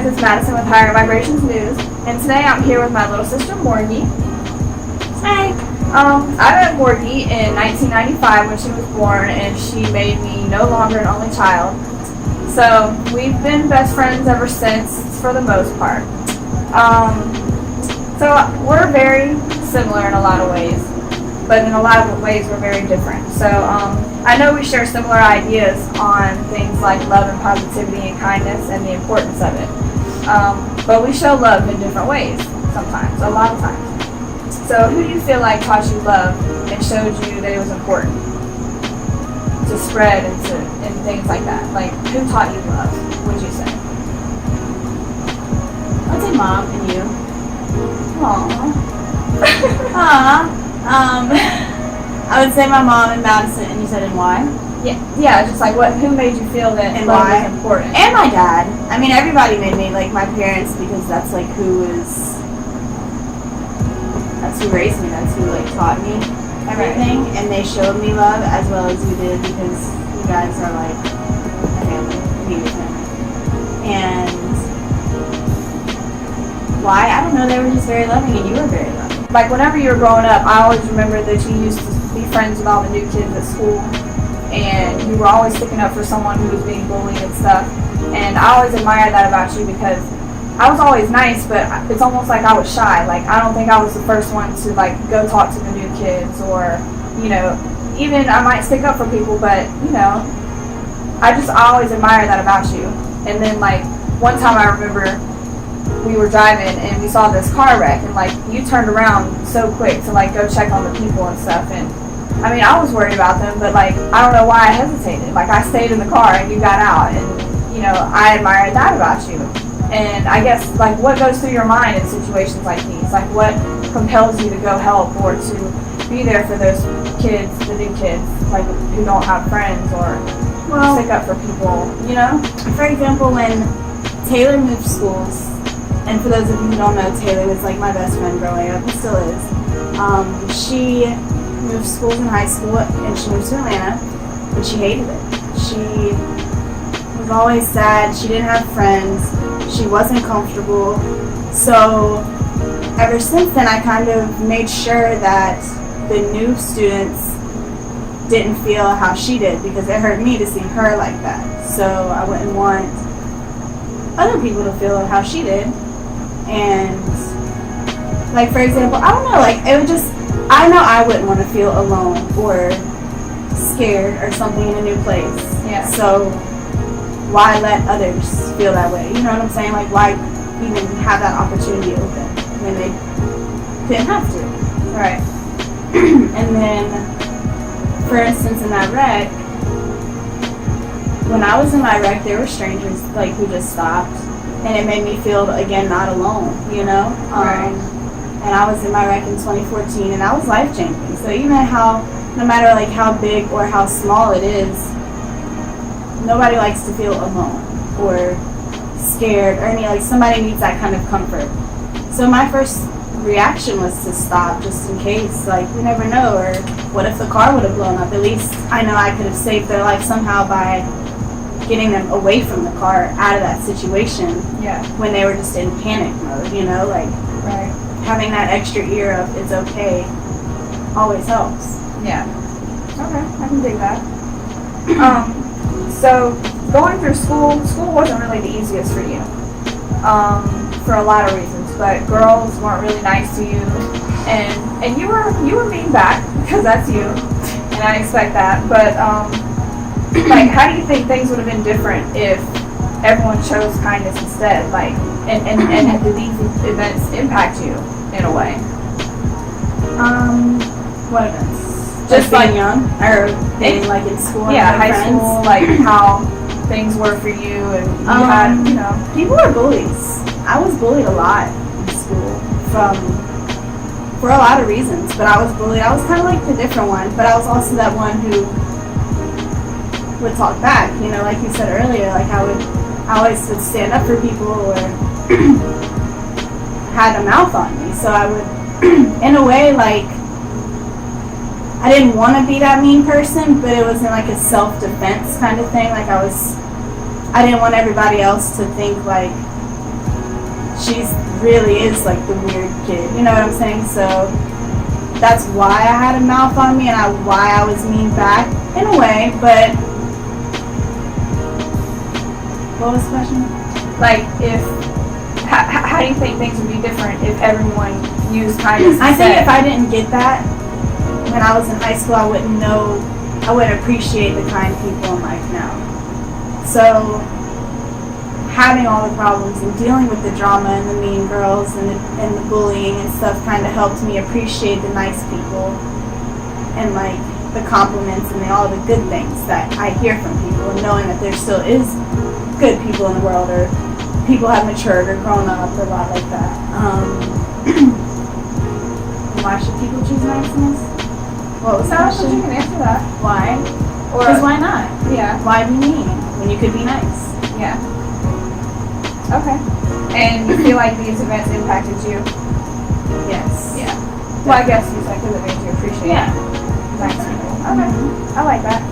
This is Madison with Higher Vibrations News, and today I'm here with my little sister Morgie. Hi. I met Morgie in 1995 when she was born, and she made me no longer an only child. So we've been best friends ever since, for the most part. So we're very similar in a lot of ways, but in a lot of ways we're very different. So I know we share similar ideas on things like love and positivity and kindness and the importance of it. But we show love in different ways sometimes, a lot of times. So who do you feel like taught you love and showed you that it was important to spread and things like that? Like, who taught you love, would you say? I'd say mom and you. Aww. I would say my mom and Madison, and you said and why? Yeah, just like who made you feel that And love why? was important? And my dad. I mean, everybody made me, like my parents, because that's like that's who raised me, that's who like taught me everything, and they showed me love as well as you did, because you guys are like a family, immediate family. And why? I don't know, they were just very loving, and you were very loving. Like, whenever you were growing up, I always remember that you used to be friends with all the new kids at school, and you were always sticking up for someone who was being bullied and stuff. And I always admired that about you, because I was always nice, but it's almost like I was shy. Like, I don't think I was the first one to like go talk to the new kids, or, you know, even I might stick up for people, but, you know, I always admire that about you. And then, like, one time I remember we were driving and we saw this car wreck, and like you turned around so quick to like go check on the people and stuff. And I mean, I was worried about them, but like I don't know why I hesitated. Like, I stayed in the car and you got out, and you know, I admired that about you. And I guess, like, what goes through your mind in situations like these? Like, what compels you to go help or to be there for those kids, the new kids, like, who don't have friends, or stick up for people, you know? For example, when Taylor moved schools, and for those of you who don't know, Taylor was like my best friend growing up, and still is. She moved schools in high school, and she moved to Atlanta, and she hated it. She was always sad. She didn't have friends. She wasn't comfortable. So ever since then, I kind of made sure that the new students didn't feel how she did, because it hurt me to see her like that. So I wouldn't want other people to feel how she did. And like, for example, I don't know, like, it would just, I know I wouldn't want to feel alone or scared or something in a new place. Yeah. So why let others feel that way? You know what I'm saying? Like, why even have that opportunity open when they didn't have to? Right. And then, for instance, in that wreck, when I was in my wreck, there were strangers like who just stopped, and it made me feel, again, not alone, you know? Right. And I was in my wreck in 2014, and that was life-changing. So even no matter like how big or how small it is, nobody likes to feel alone or scared, or like somebody needs that kind of comfort. So my first reaction was to stop, just in case, like, you never know, or what if the car would have blown up? At least I know I could have saved their life somehow by getting them away from the car, out of that situation. Yeah. When they were just in panic mode, you know, like, Right. having that extra ear of it's okay always helps. Yeah. Okay, I can dig that. So going through school wasn't really the easiest for you, for a lot of reasons. But girls weren't really nice to you, and you were mean back, because that's you, and I expect that. But like, how do you think things would have been different if everyone chose kindness instead? Like, and did these events impact you in a way? What events? Just being like young, or being like in school. Yeah, and high friends. school, like how things were for you, and you had, you know. People were bullies. I was bullied a lot in school for a lot of reasons, but I was bullied. I was kind of like the different one, but I was also that one who would talk back, you know, like you said earlier, like I always would stand up for people, or had a mouth on me. So I would, in a way, like, I didn't want to be that mean person, but it was in like a self-defense kind of thing. Like I didn't want everybody else to think like she's really is like the weird kid. You know what I'm saying? So that's why I had a mouth on me and why I was mean back in a way. But what was the question? Like, how do you think things would be different if everyone used kindness? I think if I didn't get that when I was in high school, I wouldn't appreciate the kind people in life now. So having all the problems and dealing with the drama and the mean girls and the bullying and stuff kind of helped me appreciate the nice people and like the compliments and all the good things that I hear from people, and knowing that there still is good people in the world, or people have matured or grown up or a lot like that. Why should people choose niceness? What was the question? You can answer that. Why? Or Because why not? Yeah. Why be mean when you could be nice? Yeah. Okay. And you feel like these events impacted you? Yes. Yeah. Well, I guess you said because it made you appreciate nice people. Okay. I like that.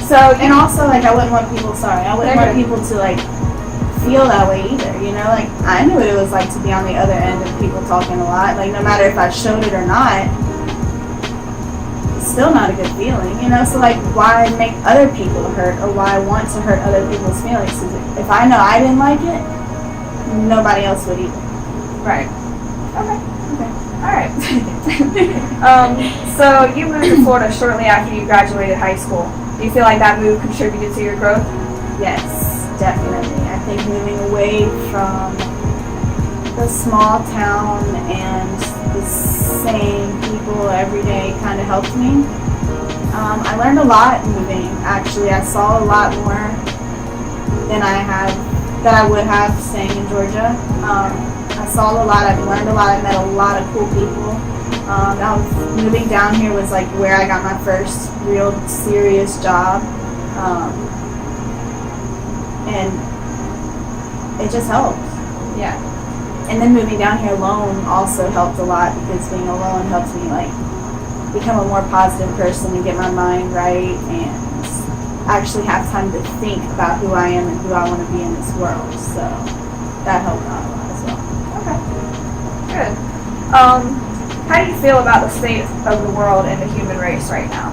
So, And also, like, I wouldn't want people to like feel that way either. You know, like I knew what it was like to be on the other end of people talking a lot. Like no matter if I showed it or not, it's still not a good feeling. You know, so like why make other people hurt, or why want to hurt other people's feelings? 'Cause if I know I didn't like it, nobody else would either. right. Okay. All right. So you moved to Florida shortly after you graduated high school. Do you feel like that move contributed to your growth? Yes, definitely. I think moving away from the small town and the same people every day kind of helped me. I learned a lot moving. Actually, I saw a lot more than I would have staying in Georgia. I saw a lot. I've learned a lot. I met a lot of cool people. Moving down here was like where I got my first real serious job, and it just helped. Yeah. And then moving down here alone also helped a lot, because being alone helped me like become a more positive person and get my mind right and actually have time to think about who I am and who I want to be in this world. So that helped out a lot as well. Okay. Good. How do you feel about the state of the world and the human race right now?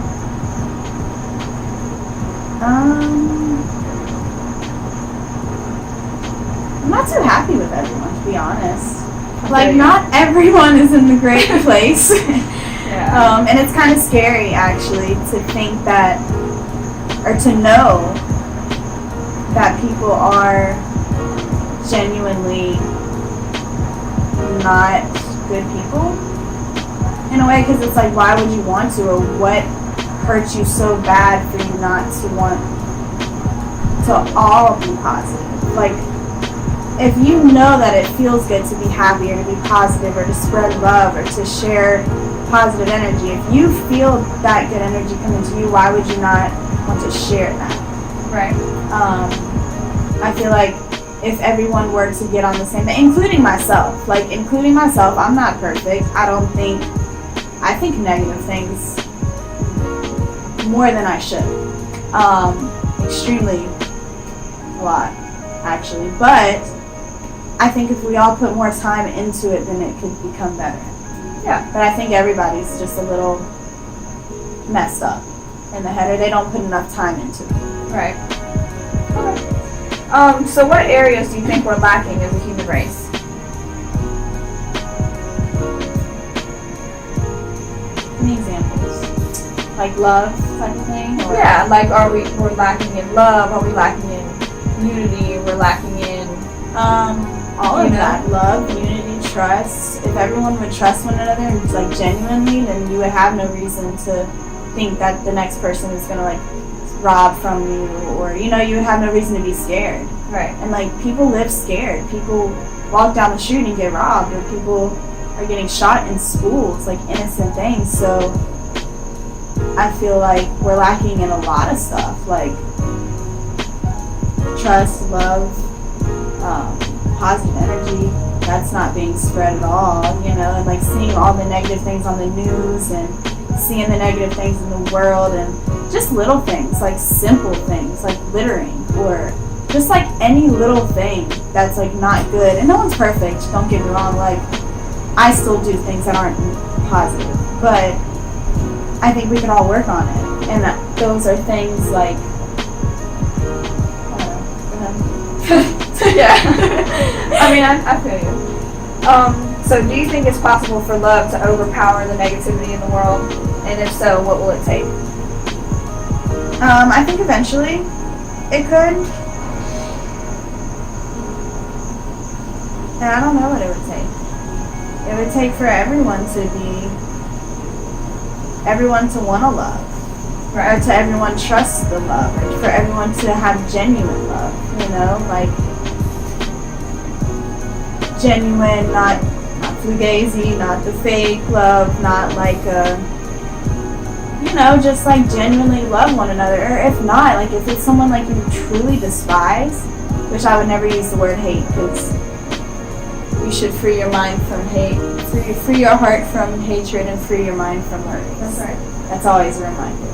I'm not too happy with everyone, to be honest. Like, not everyone is in the great place. Yeah. And it's kind of scary, actually, to think that, or to know that people are genuinely not good people. In a way, because it's like, why would you want to, or what hurt you so bad for you not to want to all be positive? Like, if you know that it feels good to be happy, or to be positive, or to spread love, or to share positive energy, if you feel that good energy coming to you, why would you not want to share that? Right. I feel like if everyone were to get on the same thing, including myself, I'm not perfect. I think negative things more than I should. Extremely a lot, actually. But I think if we all put more time into it, then it could become better. Yeah. But I think everybody's just a little messed up in the head, or they don't put enough time into it. Right. Okay. So what areas do you think we're lacking as a human race? Any examples? Like love type of thing? Or? Yeah, like we're lacking in love, are we lacking in unity, we're lacking in all of that. Love, unity, trust. If everyone would trust one another and like genuinely, then you would have no reason to think that the next person is gonna like rob from you, or you would have no reason to be scared. Right. And like people live scared. People walk down the street and get robbed, or people are getting shot in schools, like innocent things. So I feel like we're lacking in a lot of stuff, like trust, love, positive energy. That's not being spread at all, and like seeing all the negative things on the news and seeing the negative things in the world, and just little things, like simple things, like littering, or just like any little thing that's like not good, and no one's perfect, don't get me wrong, like I still do things that aren't positive, but I think we can all work on it, and those are things like Yeah. I mean, I feel you. So do you think it's possible for love to overpower the negativity in the world? And if so, what will it take? I think eventually it could. And I don't know what it would take. It would take for everyone to want to love. Right. Or to everyone trust the love. Or for everyone to have genuine love. You know, like genuine, not fugazi, not the fake love, not like just like genuinely love one another. Or if not, like if it's someone like you truly despise, which I would never use the word hate, because you should free your mind from hate, free your heart from hatred, and free your mind from murder. That's right. That's always a reminder.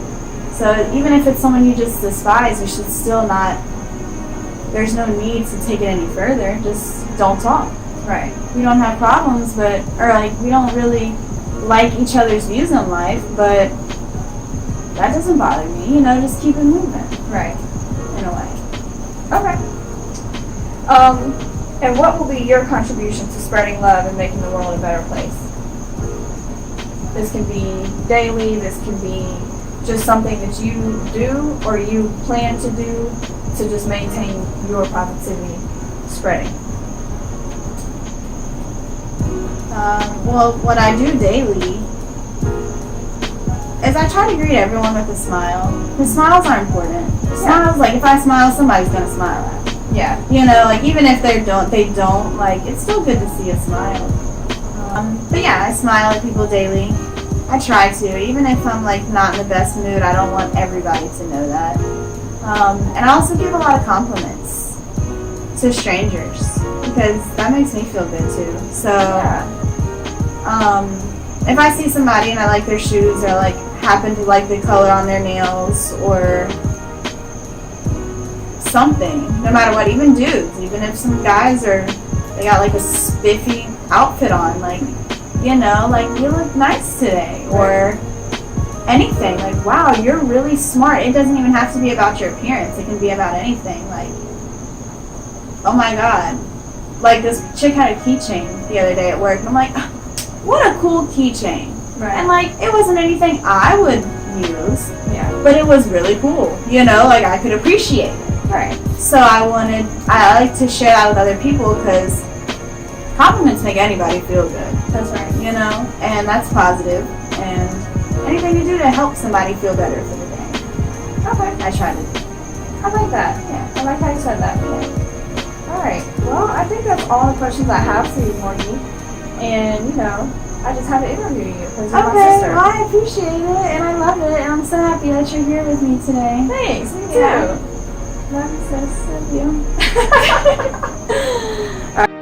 So even if it's someone you just despise, you should still not, there's no need to take it any further. Just don't talk. Right. We don't have problems, we don't really like each other's views on life, but that doesn't bother me, just keep it moving. Right. In a way. Okay. And what will be your contribution to spreading love and making the world a better place? This can be daily, this can be just something that you do or you plan to do to just maintain your positivity spreading. Well, what I do daily is I try to greet everyone with a smile. The smiles are important. Smiles, like if I smile, somebody's gonna smile at me. Yeah. Like even if they don't, like it's still good to see a smile. But yeah, I smile at people daily. I try to, even if I'm like not in the best mood. I don't want everybody to know that. And I also give a lot of compliments to strangers because that makes me feel good too. So, if I see somebody and I like their shoes or like happen to like the color on their nails or something, no matter what, even dudes, even if some guys they got like a spiffy outfit on, like, like you look nice today or anything, like wow, you're really smart. It doesn't even have to be about your appearance. It can be about anything, like oh my god, like this chick had a keychain the other day at work and I'm like, what a cool keychain. Right. And like it wasn't anything I would use, but it was really cool, like I could appreciate it. Right. So I like to share that with other people because compliments make anybody feel good. That's right. And that's positive. And anything you do to help somebody feel better for the day. Okay. I try to do. I like that. Yeah. I like how you said that. Yeah. All right. Well, I think that's all the questions I have for you, Morgie. And, I just had to interview you because you're my sister. Well, I appreciate it and I love it and I'm so happy that you're here with me today. Thanks. Me too. Yeah. Love you, sis. Love you. All right.